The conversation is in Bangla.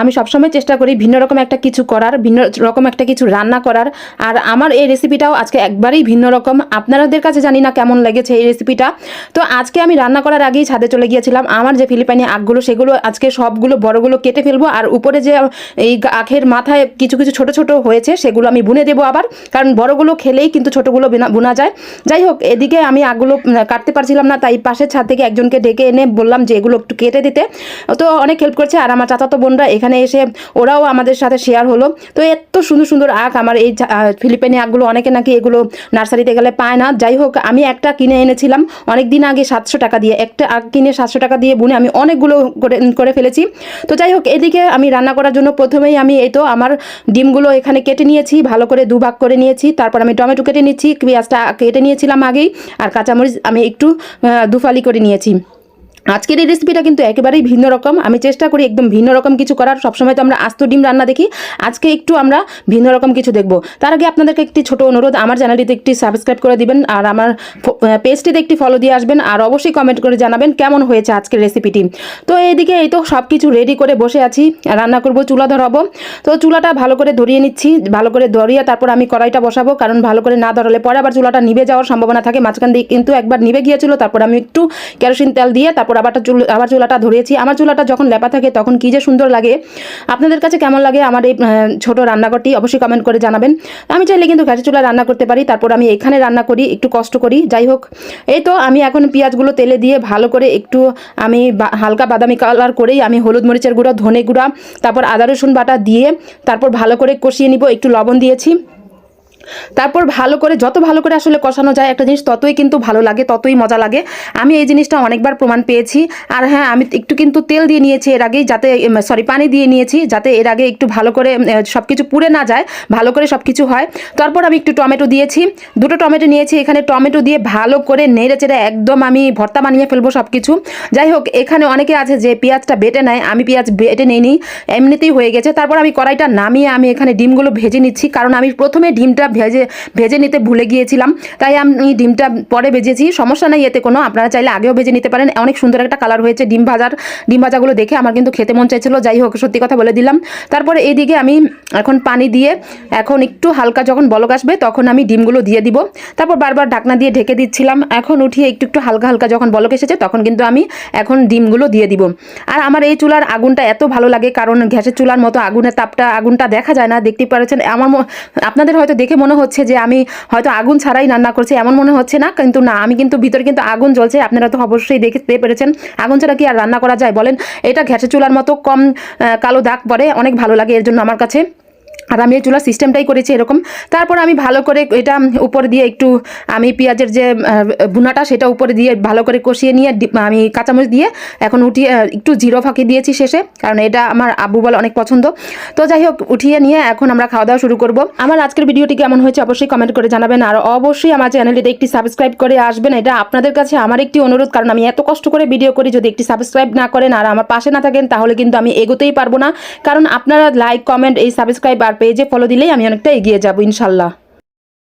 আমি সবসময় চেষ্টা করি ভিন্ন রকম একটা কিছু করার, ভিন্ন রকম একটা কিছু রান্না করার। আর আমার এই রেসিপিটাও আজকে একবারেই ভিন্ন রকম। আপনাদের কাছে জানি না কেমন লেগেছে এই রেসিপিটা। তো আজকে আমি রান্না করার আগেই ছাদে চলে গিয়েছিলাম। আমার যে ফিলিপাইনি আখগুলো সেগুলো আজকে সবগুলো বড়গুলো কেটে ফেলবো, আর উপরে যে এই আখের মাথায় কিছু কিছু ছোট ছোট হয়েছে সেগুলো আমি বুনে দেবো আবার, কারণ বড়গুলো খেলেই কিন্তু ছোটগুলো বোনা যায়। যাই হোক, এদিকে আমি আখগুলো কাটতে পারছিলাম না, তাই পাশের ছাদ থেকে একজনকে ডেকে এনে বললাম যে এগুলো একটু কেটে দিতে। তো অনেক হেল্প করছে, আর আমার চাচাতো বোনরা এখানে এসে ওরাও আমাদের সাথে শেয়ার হলো। তো এত সুন্দর সুন্দর আখ, আমার এই ফিলিপাইনি আখগুলো অনেকে নাকি এগুলো নার্সারিতে গেলে পায় না। যাই হোক, আমি একটা কিনে এনেছিলাম অনেক দিন আগে 700 টাকা দিয়ে। একটা আখ কিনে 700 টাকা দিয়ে বুনে আমি অনেকগুলো করে ফেলেছি। তো যাই হোক, এদিকে আমি রান্না করার জন্য প্রথমেই আমি এই তো আমার ডিমগুলো এখানে কেটে নিয়েছি, ভালো করে দুভাগ করে নিয়েছি। তারপর আমি টমেটো কেটে নিচ্ছি, পেঁয়াজটা কেটে নিয়েছিলাম আগেই, আর কাঁচামরিচ আমি একটু দুফালি করে নিয়েছি। আজকের এই রেসিপিটা কিন্তু একেবারেই ভিন্ন রকম। আমি চেষ্টা করি একদম ভিন্ন রকম কিছু করার। সবসময় তো আমরা আস্ত ডিম রান্না দেখি, আজকে একটু আমরা ভিন্ন রকম কিছু দেখব। তার আগে আপনাদেরকে একটি ছোট অনুরোধ, আমার চ্যানেলটিতে একটি সাবস্ক্রাইব করে দিবেন, আর আমার পেজটিতে একটি ফলো দিয়ে আসবেন, আর অবশ্যই কমেন্ট করে জানাবেন কেমন হয়েছে আজকের রেসিপিটি। তো এইদিকে এই তো সব কিছু রেডি করে বসে আছি, রান্না করব, চুলা ধরাবো। তো চুলাটা ভালো করে ধরিয়ে নিচ্ছি, ভালো করে ধরিয়ে তারপর আমি কড়াইটা বসাবো, কারণ ভালো করে না ধরালে পরে আবার চুলাটা নিভে যাওয়ার সম্ভাবনা থাকে। মাঝখান দিয়ে কিন্তু একবার নিভে গিয়েছিল, তারপর আমি একটু কেরোসিন তেল দিয়ে তারপর আবার চুলাটা ধরিয়েছি। আমার চুলাটা যখন লেপা থাকে তখন কি যে সুন্দর লাগে। আপনাদের কাছে কেমন লাগে আমার এই ছোট রান্নাঘরটি অবশ্যই কমেন্ট করে জানাবেন। আমি চাইলে কিন্তু গ্যাসের চুলা রান্না করতে পারি, তারপর আমি এখানে রান্না করি, একটু কষ্ট করি। যাই হোক, এই তো আমি এখন পেঁয়াজগুলো তেলে দিয়ে ভালো করে একটু আমি হালকা বাদামি কালার করেই আমি হলুদ মরিচের গুঁড়া, ধনে গুঁড়া, তারপর আদা রসুন বাটা দিয়ে তারপর ভালো করে কষিয়ে নিব। একটু লবণ দিয়েছি, তারপর ভালো করে যত ভালো করে আসলে কষানো যায় একটা জিনিস ততই কিন্তু ভালো লাগে, ততই মজা লাগে। আমি এই জিনিসটা অনেকবার প্রমাণ পেয়েছি। আর হ্যাঁ, আমি একটু কিন্তু তেল দিয়ে নিয়েছি এর আগেই, যাতে পানি দিয়ে নিয়েছি যাতে এর আগে একটু ভালো করে সব কিছু পুড়ে না যায়, ভালো করে সব কিছু হয়। তারপর আমি একটু টমেটো দিয়েছি, 2টো টমেটো নিয়েছি। এখানে টমেটো দিয়ে ভালো করে নেড়ে চেড়ে একদম আমি ভর্তা বানিয়ে ফেলবো সব কিছু। যাই হোক, এখানে অনেকে আছে যে পেঁয়াজটা বেটে নেয়, আমি পেঁয়াজ বেটে নিইনি, এমনিতেই হয়ে গেছে। তারপর আমি কড়াইটা নামিয়ে আমি এখানে ডিমগুলো ভেজে নিচ্ছি, কারণ আমি প্রথমে ডিমটা ভেজে নিতে ভুলে গিয়েছিলাম, তাই আমি ডিমটা পরে ভেজেছি। সমস্যা নাই এতে কোনো, আপনারা চাইলে আগেও ভেজে নিতে পারেন। অনেক সুন্দর একটা কালার হয়েছে ডিম ভাজাগুলো দেখে আমার কিন্তু খেতে মন চাইছিল। যাই হোক, সত্যি কথা বলে দিলাম। তারপরে এইদিকে আমি এখন পানি দিয়ে এখন একটু হালকা যখন বলক আসবে তখন আমি ডিমগুলো দিয়ে দিব। তারপর বারবার ঢাকনা দিয়ে ঢেকে দিচ্ছিলাম। এখন উঠিয়ে একটু একটু হালকা হালকা যখন বলক এসেছে তখন কিন্তু আমি এখন ডিমগুলো দিয়ে দিব। আর আমার এই চুলার আগুনটা এত ভালো লাগে, কারণ গ্যাসের চুলার মতো আগুনটা দেখা যায় না, দেখতে পাচ্ছেন। আপনাদের হয়তো দেখে মনে হচ্ছে যে আমি হয়তো আগুন ছাড়াই রান্না করছি, এমন মনে হচ্ছে না, কিন্তু না, আমি কিন্তু ভিতরে কিন্তু আগুন জ্বলছে। আপনারা তো অবশ্যই দেখতে পেরেছেন, আগুন ছাড়া কি আর রান্না করা যায় বলেন? এটা গ্যাসের চুলার মতো কম কালো দাগ পড়ে, অনেক ভালো লাগে এর জন্য আমার কাছে। আর আমি এই চুলার সিস্টেমটাই করেছি এরকম। তারপর আমি ভালো করে এটা উপরে দিয়ে একটু আমি পেঁয়াজের যে ভুনাটা সেটা উপরে দিয়ে ভালো করে কষিয়ে নিয়ে আমি কাঁচামরিচ দিয়ে এখন উঠিয়ে একটু জিরো ফাঁকি দিয়েছি শেষে, কারণ এটা আমার আব্বু বলে অনেক পছন্দ। তো যাই হোক, উঠিয়ে নিয়ে এখন আমরা খাওয়া দাওয়া শুরু করব। আমার আজকের ভিডিওটি কেমন হয়েছে অবশ্যই কমেন্ট করে জানাবেন, আর অবশ্যই আমার চ্যানেলটিতে একটি সাবস্ক্রাইব করে আসবেন। এটা আপনাদের কাছে আমার একটি অনুরোধ, কারণ আমি এত কষ্ট করে ভিডিও করি, যদি একটি সাবস্ক্রাইব না করেন আর আমার পাশে না থাকেন তাহলে কিন্তু আমি এগোতেই পারবো না। কারণ আপনারা লাইক, কমেন্ট, এই সাবস্ক্রাইব আর পেজে ফলো দিলেই আমি অনেকটা এগিয়ে যাবো ইনশাল্লাহ।